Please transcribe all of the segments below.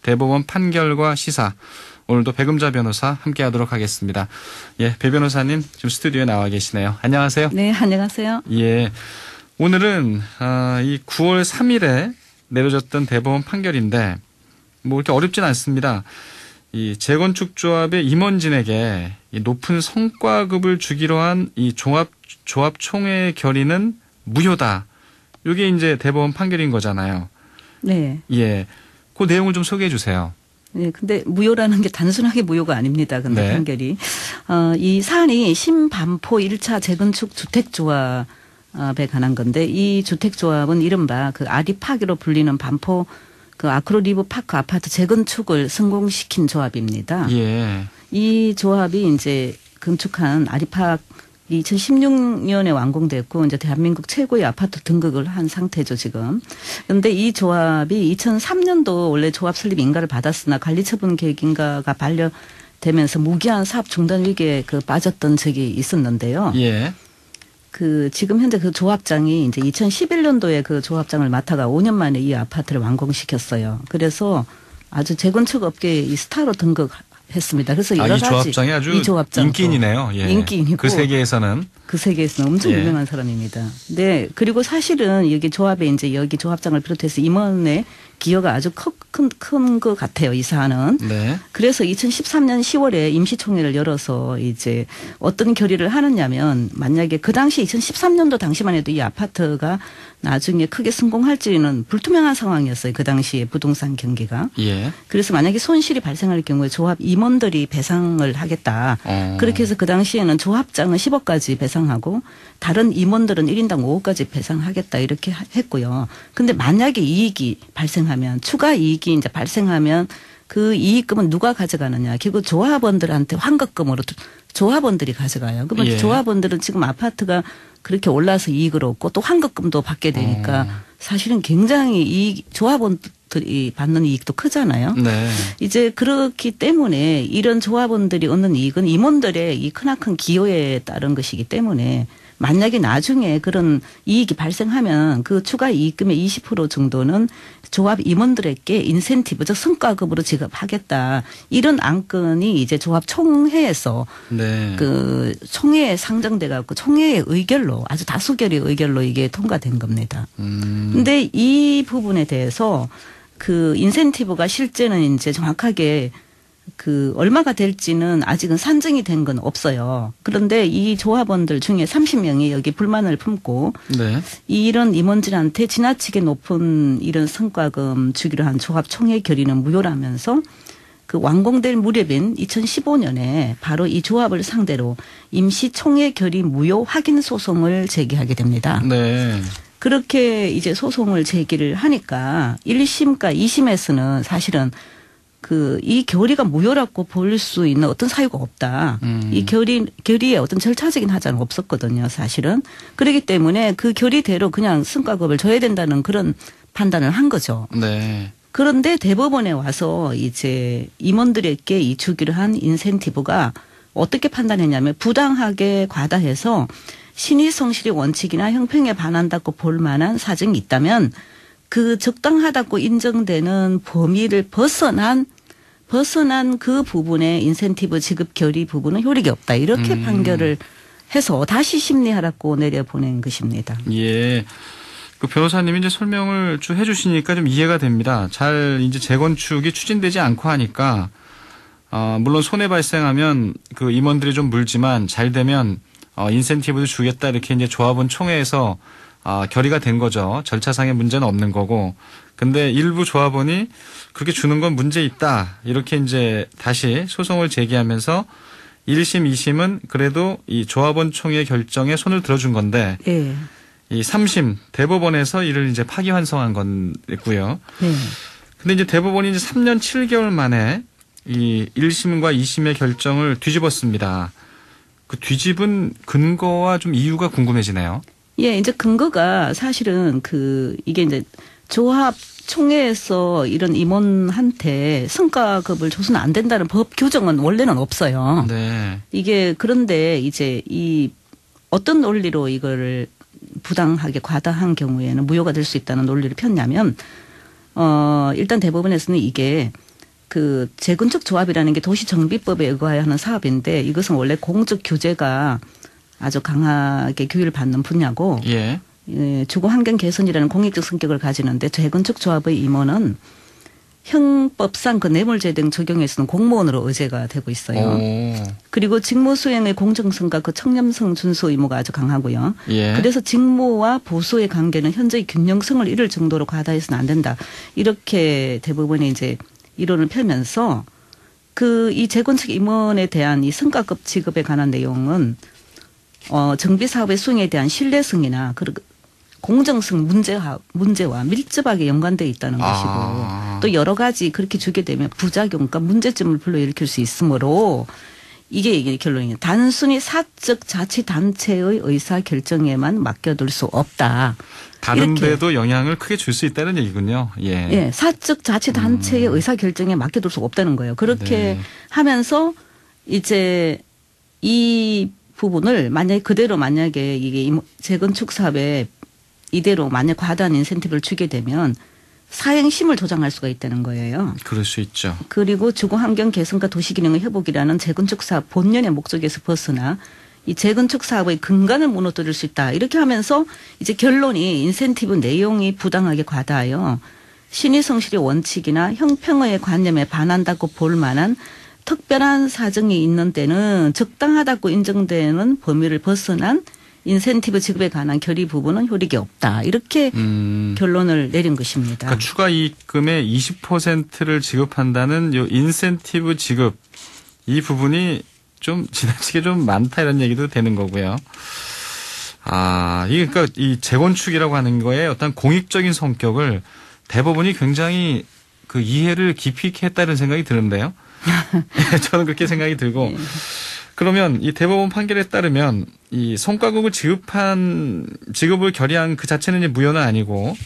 대법원 판결과 시사. 오늘도 백음자 변호사 함께하도록 하겠습니다. 예, 배 변호사님 지금 스튜디오에 나와 계시네요. 안녕하세요. 네, 안녕하세요. 예, 오늘은 이 9월 3일에 내려졌던 대법원 판결인데 뭐 이렇게 어렵진 않습니다. 이 재건축 조합의 임원진에게 이 높은 성과급을 주기로 한 이 조합 총회 결의는 무효다. 이게 이제 대법원 판결인 거잖아요. 네. 예, 그 내용을 좀 소개해 주세요. 네, 근데 무효라는 게 단순하게 무효가 아닙니다. 근데 네. 판결이. 이 사안이 신반포 1차 재건축 주택조합에 관한 건데 이 주택조합은 이른바 그 아리파기로 불리는 반포 그 아크로리브 파크 아파트 재건축을 성공시킨 조합입니다. 예. 이 조합이 이제 건축한 아리팍 2016년에 완공됐고 이제 대한민국 최고의 아파트 등극을 한 상태죠 지금. 그런데 이 조합이 2003년도 원래 조합 설립 인가를 받았으나 관리처분 계획 인가가 반려되면서 무기한 사업 중단 위기에 빠졌던 적이 있었는데요. 예. 지금 현재 그 조합장이 이제 2011년도에 그 조합장을 맡아가 5년 만에 이 아파트를 완공시켰어요. 그래서 아주 재건축 업계의 이 스타로 등극했습니다. 그래서 여러 이 가지 조합장이 아주 인기인이네요. 예. 인기인이고 그 세계에서는 엄청 예. 유명한 사람입니다. 네. 그리고 사실은 여기 조합에 이제 여기 조합장을 비롯해서 임원의 기여가 아주 큰 것 같아요. 이 사안은. 네. 그래서 2013년 10월에 임시총회를 열어서 이제 어떤 결의를 하느냐면 만약에 그 당시 2013년도 당시만 해도 이 아파트가 나중에 크게 성공할지는 불투명한 상황이었어요. 그 당시에 부동산 경기가. 예. 그래서 만약에 손실이 발생할 경우에 조합 임원들이 배상을 하겠다. 그렇게 해서 그 당시에는 조합장은 10억까지 배상하고 다른 임원들은 1인당 5억까지 배상하겠다 이렇게 했고요. 근데 만약에 이익이 발생하면 추가 이익이 이제 발생하면 그 이익금은 누가 가져가느냐. 결국 조합원들한테 환급금으로 조합원들이 가져가요. 그러면 예. 조합원들은 지금 아파트가 그렇게 올라서 이익을 얻고 또 환급금도 받게 되니까 사실은 굉장히 조합원들이 받는 이익도 크잖아요. 네. 이제 그렇기 때문에 이런 조합원들이 얻는 이익은 임원들의 이 크나큰 기여에 따른 것이기 때문에 만약에 나중에 그런 이익이 발생하면 그 추가 이익금의 20% 정도는 조합 임원들에게 인센티브, 즉 성과급으로 지급하겠다. 이런 안건이 이제 조합 총회에서 네. 그 총회에 상정돼 갖고 총회의 의결로 아주 다수결의 의결로 이게 통과된 겁니다. 근데 이 부분에 대해서 그 인센티브가 실제는 이제 정확하게 얼마가 될지는 아직은 산정이 된 건 없어요. 그런데 이 조합원들 중에 30명이 여기 불만을 품고 네. 이런 임원진한테 지나치게 높은 이런 성과금 주기로 한 조합 총회 결의는 무효라면서 그 완공될 무렵인 2015년에 바로 이 조합을 상대로 임시 총회 결의 무효 확인 소송을 제기하게 됩니다. 네. 그렇게 이제 소송을 제기를 하니까 1심과 2심에서는 사실은 이 결의가 무효라고 볼 수 있는 어떤 사유가 없다. 이 결의에 어떤 절차적인 하자는 없었거든요, 사실은. 그렇기 때문에 그 결의대로 그냥 성과급을 줘야 된다는 그런 판단을 한 거죠. 네. 그런데 대법원에 와서 이제 임원들에게 이 주기로 한 인센티브가 어떻게 판단했냐면 부당하게 과다해서 신의 성실의 원칙이나 형평에 반한다고 볼 만한 사정이 있다면 그 적당하다고 인정되는 범위를 벗어난 그 부분의 인센티브 지급 결의 부분은 효력이 없다. 이렇게 판결을 해서 다시 심리하라고 내려보낸 것입니다. 예. 그 변호사님이 이제 설명을 쭉 해주시니까 좀 이해가 됩니다. 잘 이제 재건축이 추진되지 않고 하니까 물론 손해 발생하면 그 임원들이 좀 물지만 잘 되면 인센티브도 주겠다 이렇게 이제 조합원 총회에서 결의가 된 거죠. 절차상의 문제는 없는 거고. 근데 일부 조합원이 그렇게 주는 건 문제 있다. 이렇게 이제 다시 소송을 제기하면서 1심, 2심은 그래도 이 조합원 총회 결정에 손을 들어준 건데 네. 이 3심 대법원에서 이를 이제 파기환송한 건있고요. 네. 근데 이제 대법원이 이제 3년 7개월 만에 이 1심과 2심의 결정을 뒤집었습니다. 그 뒤집은 근거와 좀 이유가 궁금해지네요. 예, 이제 근거가 사실은 이게 이제 조합 총회에서 이런 임원한테 성과급을 줘서는 안 된다는 법 규정은 원래는 없어요. 네. 이게 그런데 이제 어떤 논리로 이거를 부당하게 과다한 경우에는 무효가 될 수 있다는 논리를 폈냐면 일단 대법원에서는 이게 그 재건축 조합이라는 게 도시정비법에 의거하여 하는 사업인데 이것은 원래 공적 규제가 아주 강하게 규율을 받는 분야고 예. 주거 환경 개선이라는 공익적 성격을 가지는데 재건축 조합의 임원은 형법상 그 뇌물죄 등 적용에서는 공무원으로 의제가 되고 있어요. 오. 그리고 직무 수행의 공정성과 그 청렴성 준수 의무가 아주 강하고요. 예. 그래서 직무와 보수의 관계는 현저히 균형성을 잃을 정도로 과다해서는 안 된다. 이렇게 대부분이 이제 이론을 펴면서 그 이 재건축 임원에 대한 이 성과급 지급에 관한 내용은 정비 사업의 수행에 대한 신뢰성이나 그 공정성 문제와 밀접하게 연관되어 있다는 것이고 또 여러 가지 그렇게 주게 되면 부작용과 문제점을 불러일으킬 수 있으므로 이게 결론이에요. 단순히 사적 자치단체의 의사결정에만 맡겨둘 수 없다. 다른 데도 영향을 크게 줄 수 있다는 얘기군요. 예. 예, 사적 자치단체의 의사결정에 맡겨둘 수 없다는 거예요. 그렇게 네. 하면서 이제 이 부분을 만약에 이게 재건축 사업에 이대로 만약 과다한 인센티브를 주게 되면 사행심을 조장할 수가 있다는 거예요. 그럴 수 있죠. 그리고 주거 환경 개선과 도시 기능의 회복이라는 재건축 사업 본연의 목적에서 벗어나 이 재건축 사업의 근간을 무너뜨릴 수 있다. 이렇게 하면서 이제 결론이 인센티브 내용이 부당하게 과다하여 신의 성실의 원칙이나 형평의 관념에 반한다고 볼 만한 특별한 사정이 있는 때는 적당하다고 인정되는 범위를 벗어난 인센티브 지급에 관한 결의 부분은 효력이 없다. 이렇게 결론을 내린 것입니다. 그러니까 추가 이익금의 20%를 지급한다는 요 인센티브 지급 이 부분이 좀 지나치게 좀 많다 이런 얘기도 되는 거고요. 이게 그러니까 이 재건축이라고 하는 거에 어떤 공익적인 성격을 대법원이 굉장히 그 이해를 깊이 있게 했다는 생각이 드는데요. 저는 그렇게 생각이 들고. 그러면 이 대법원 판결에 따르면 이 성과급을 지급을 결의한 그 자체는 이제 무효는 아니고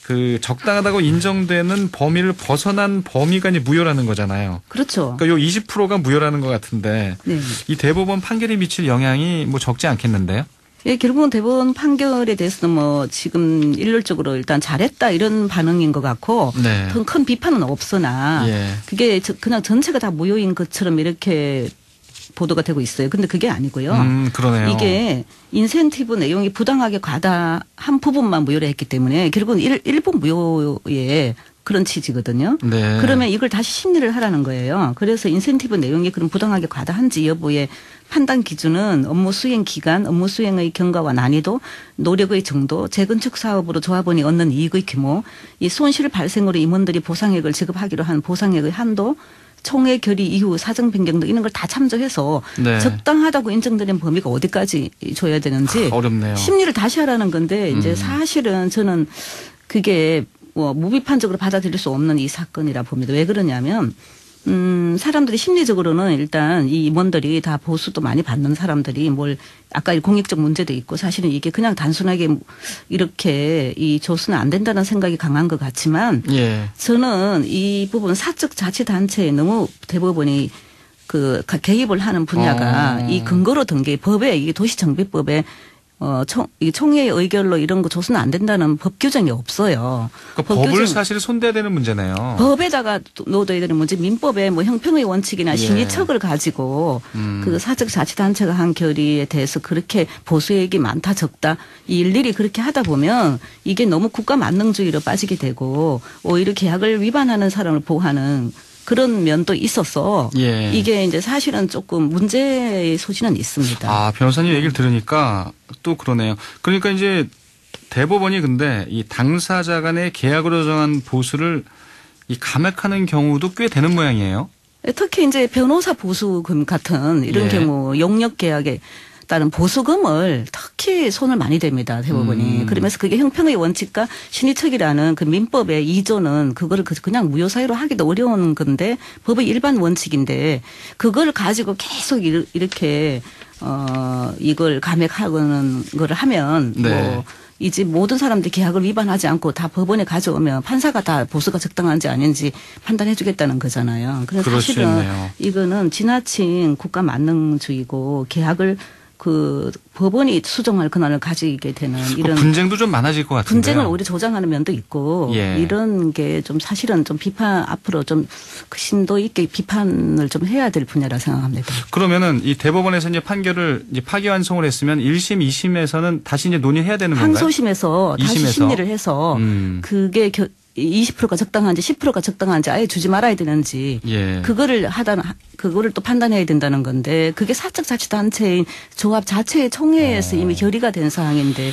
그 적당하다고 인정되는 범위를 벗어난 범위가 이제 무효라는 거잖아요. 그렇죠. 그러니까 요 20%가 무효라는 것 같은데 네. 이 대법원 판결이 미칠 영향이 뭐 적지 않겠는데요? 예, 결국은 대법원 판결에 대해서는 뭐 지금 일률적으로 일단 잘했다 이런 반응인 것 같고 네. 큰 비판은 없으나 예. 그게 그냥 전체가 다 무효인 것처럼 이렇게 보도가 되고 있어요. 근데 그게 아니고요. 그러네요. 이게 인센티브 내용이 부당하게 과다한 부분만 무효를 했기 때문에 결국은 일부 무효의 그런 취지거든요. 네. 그러면 이걸 다시 심리를 하라는 거예요. 그래서 인센티브 내용이 그럼 부당하게 과다한지 여부의 판단 기준은 업무 수행 기간, 업무 수행의 경과와 난이도, 노력의 정도, 재건축 사업으로 조합원이 얻는 이익의 규모, 이 손실 발생으로 임원들이 보상액을 지급하기로 한 보상액의 한도, 총회 결의 이후 사정 변경 등 이런 걸 다 참조해서 네. 적당하다고 인정되는 범위가 어디까지 줘야 되는지 어렵네요. 심리를 다시 하라는 건데 이제 사실은 저는 그게 뭐 무비판적으로 받아들일 수 없는 이 사건이라 봅니다. 왜 그러냐면 사람들이 심리적으로는 일단 이 임원들이 다 보수도 많이 받는 사람들이 뭘 아까 공익적 문제도 있고 사실은 이게 그냥 단순하게 이렇게 이 줘서는 안 된다는 생각이 강한 것 같지만 예. 저는 이 부분 사적 자치단체에 너무 대법원이 그 개입을 하는 분야가 이 근거로 든 게 법에 이게 도시정비법에 이 총회의 의결로 이런 거 줘서는 안 된다는 법 규정이 없어요. 그러니까 법을 사실 손대야 되는 문제네요. 법에다가 넣어둬야 되는 문제 민법에 뭐 형평의 원칙이나 예. 신의척을 가지고 그 사적 자치단체가 한 결의에 대해서 그렇게 보수액이 많다 적다 일일이 그렇게 하다 보면 이게 너무 국가 만능주의로 빠지게 되고 오히려 계약을 위반하는 사람을 보호하는 그런 면도 있어서 예. 이게 이제 사실은 조금 문제의 소지는 있습니다. 변호사님 얘기를 들으니까 또 그러네요. 그러니까 이제 대법원이 근데 이 당사자 간의 계약으로 정한 보수를 이 감액하는 경우도 꽤 되는 모양이에요. 특히 이제 변호사 보수금 같은 이런 예. 경우 용역 계약에 따른 보수금을 특히 손을 많이 댑니다. 대법원이. 그러면서 그게 형평의 원칙과 신의척이라는 그 민법의 2조는 그거를 그냥 무효 사유로 하기도 어려운 건데 법의 일반 원칙인데 그걸 가지고 계속 이렇게 이걸 감액하는 거를 하면 네. 뭐 이제 모든 사람들이 계약을 위반하지 않고 다 법원에 가져오면 판사가 다 보수가 적당한지 아닌지 판단해 주겠다는 거잖아요. 그래서 그럴 수 사실은 있네요. 이거는 지나친 국가 만능주의고 계약을 그 법원이 수정할 권한을 가지게 되는 이런 분쟁도 좀 많아질 것 같은데요. 분쟁을 오히려 조장하는 면도 있고 예. 이런 게 좀 사실은 좀 비판 앞으로 좀 심도 있게 비판을 좀 해야 될 분야라 생각합니다. 그러면은 이 대법원에서 이제 판결을 이제 파기환송을 했으면 1심, 2심에서는 다시 이제 논의해야 되는 건가요? 항소심에서 다시 2심에서? 심리를 해서 그게 20%가 적당한지 10%가 적당한지 아예 주지 말아야 되는지 예. 그거를 또 판단해야 된다는 건데 그게 사적자치단체인 조합 자체의 총회에서 이미 결의가 된 사항인데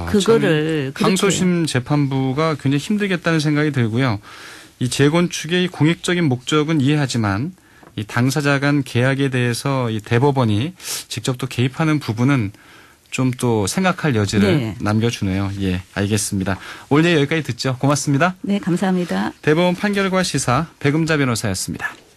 그거를 그렇게 항소심 재판부가 굉장히 힘들겠다는 생각이 들고요. 이 재건축의 이 공익적인 목적은 이해하지만 이 당사자 간 계약에 대해서 이 대법원이 직접 또 개입하는 부분은 좀 또 생각할 여지를 네. 남겨주네요. 예, 알겠습니다. 오늘 여기까지 듣죠. 고맙습니다. 네, 감사합니다. 대법원 판결과 시사 백음자 변호사였습니다.